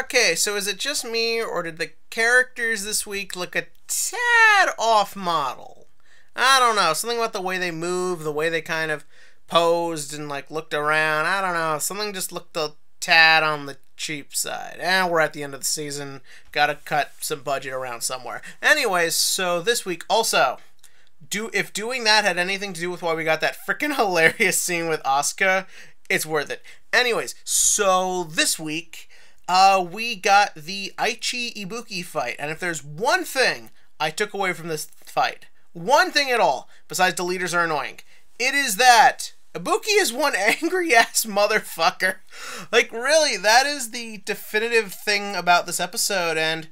Okay, so is it just me, or did the characters this week look a tad off model? I don't know. Something about the way they move, the way they kind of posed and like looked around. I don't know. Something just looked a tad on the cheap side. And we're at the end of the season. Gotta cut some budget around somewhere. Anyways, so this week also, if doing that had anything to do with why we got that freaking hilarious scene with Asuka, it's worth it. Anyways, so this week, we got the Aichi Ibuki fight, and if there's one thing I took away from this fight, one thing at all, besides the leaders are annoying, it is that Ibuki is one angry-ass motherfucker. Like, really, that is the definitive thing about this episode, and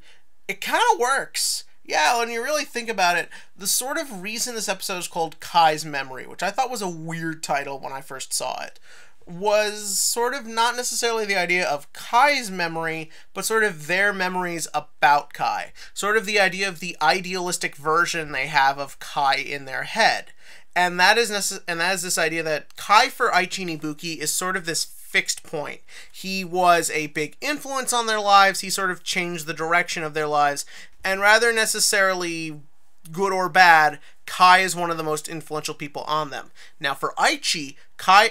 it kind of works. Yeah, when you really think about it, the sort of reason this episode is called Kai's Memory, which I thought was a weird title when I first saw it, was sort of not necessarily the idea of Kai's memory, but sort of their memories about Kai. Sort of the idea of the idealistic version they have of Kai in their head. And that is this idea that Kai for Aichi and Ibuki is sort of this fixed point. He was a big influence on their lives, he sort of changed the direction of their lives, and rather necessarily good or bad, Kai is one of the most influential people on them. Now for Aichi,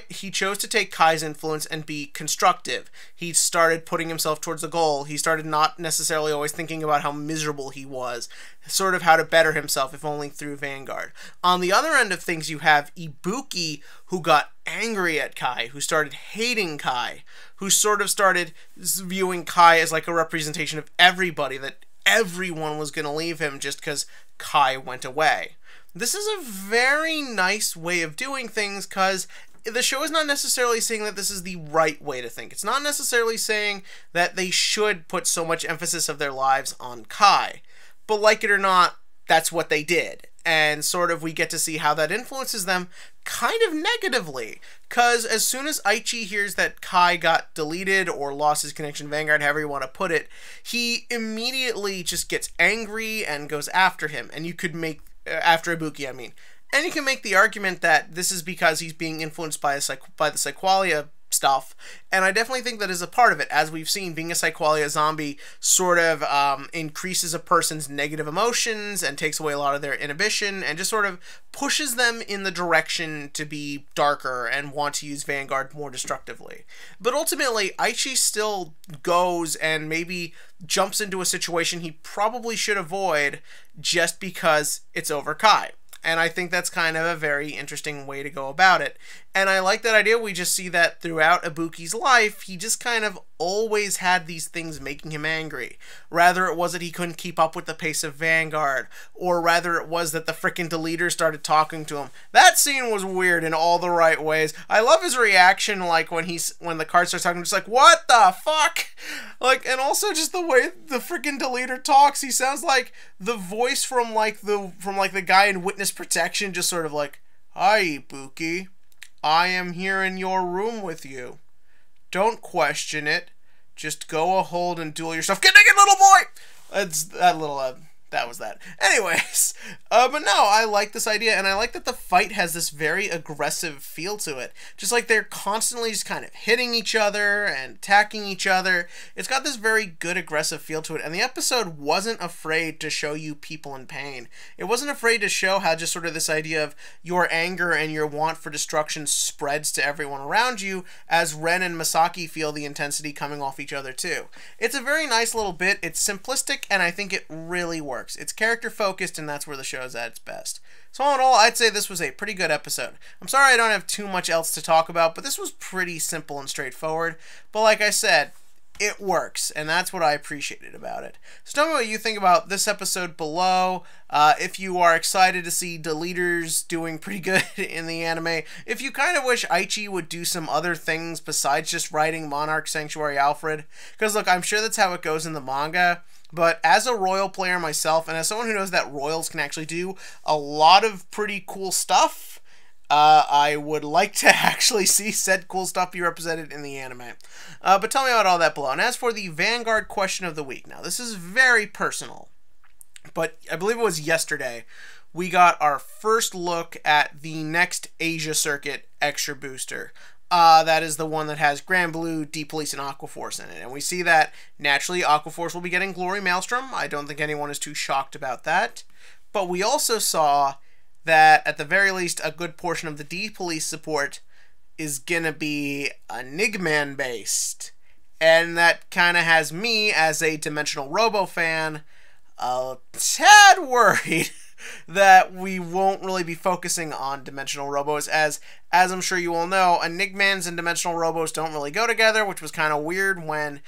he chose to take Kai's influence and be constructive. He started putting himself towards the goal. He started not necessarily always thinking about how miserable he was, sort of how to better himself, if only through Vanguard. On the other end of things, you have Ibuki, who got angry at Kai, who started hating Kai, who sort of started viewing Kai as like a representation of everybody, that everyone was going to leave him just because Kai went away. This is a very nice way of doing things, because the show is not necessarily saying that this is the right way to think. It's not necessarily saying that they should put so much emphasis of their lives on Kai. But like it or not, that's what they did. And sort of we get to see how that influences them kind of negatively. Because as soon as Aichi hears that Kai got deleted or lost his connection to Vanguard, however you want to put it, he immediately just gets angry and goes after him. And you could make, after Ibuki, I mean. And you can make the argument that this is because he's being influenced by the Psyqualia stuff, and I definitely think that is a part of it. As we've seen, being a Psyqualia zombie sort of increases a person's negative emotions and takes away a lot of their inhibition and just sort of pushes them in the direction to be darker and want to use Vanguard more destructively. But ultimately, Aichi still goes and maybe jumps into a situation he probably should avoid just because it's over Kai. And I think that's kind of a very interesting way to go about it. And I like that idea. We just see that throughout Ibuki's life, he just kind of always had these things making him angry. Rather it was that he couldn't keep up with the pace of Vanguard, or rather it was that the frickin' deleter started talking to him. That scene was weird in all the right ways. I love his reaction, like when the card starts talking, just like, what the fuck? Like, and also just the way the frickin' deleter talks, he sounds like the voice from the guy in Witness Protection, just sort of like, hi Ibuki, I am here in your room with you. Don't question it. Just go hold and duel yourself. Get naked, little boy! That's that little, that was that. Anyways, but no, I like this idea, and I like that the fight has this very aggressive feel to it. Just like they're constantly just kind of hitting each other and attacking each other. It's got this very good aggressive feel to it, and the episode wasn't afraid to show you people in pain. It wasn't afraid to show how just sort of this idea of your anger and your want for destruction spreads to everyone around you, as Ren and Masaki feel the intensity coming off each other too. It's a very nice little bit. It's simplistic, and I think it really works. It's character focused, and that's where the show is at its best. So all in all, I'd say this was a pretty good episode. I'm sorry I don't have too much else to talk about, but this was pretty simple and straightforward. But like I said, it works, and that's what I appreciated about it. So tell me what you think about this episode below. If you are excited to see deleters doing pretty good in the anime. If you kind of wish Aichi would do some other things besides just writing Monarch Sanctuary Alfred. Because look, I'm sure that's how it goes in the manga. But as a Royal player myself, and as someone who knows that Royals can actually do a lot of pretty cool stuff, I would like to actually see said cool stuff be represented in the anime. But tell me about all that below. And as for the Vanguard question of the week, now this is very personal, but I believe it was yesterday, we got our first look at the next Asia Circuit Extra Booster. That is the one that has Grand Blue, Deep Police, and Aquaforce in it. And we see that, naturally, Aquaforce will be getting Glory Maelstrom. I don't think anyone is too shocked about that. But we also saw that, at the very least, a good portion of the Deep Police support is gonna be Enigman-based. And that kind of has me, as a Dimensional Robo fan, a tad worried that we won't really be focusing on Dimensional Robos, as I'm sure you all know, Enigmans and Dimensional Robos don't really go together, which was kind of weird when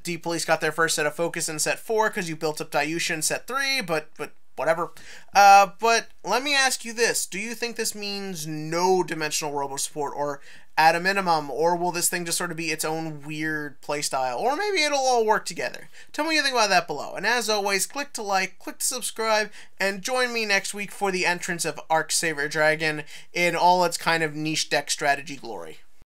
Deep Police got their first set of Focus in Set 4, because you built up Dayusha in Set 3, but whatever. But let me ask you this. Do you think this means no Dimensional Robo support, or at a minimum, or will this thing just sort of be its own weird playstyle? Or maybe it'll all work together. Tell me what you think about that below. And as always, click to like, click to subscribe, and join me next week for the entrance of Arc Saver Dragon in all its kind of niche deck strategy glory.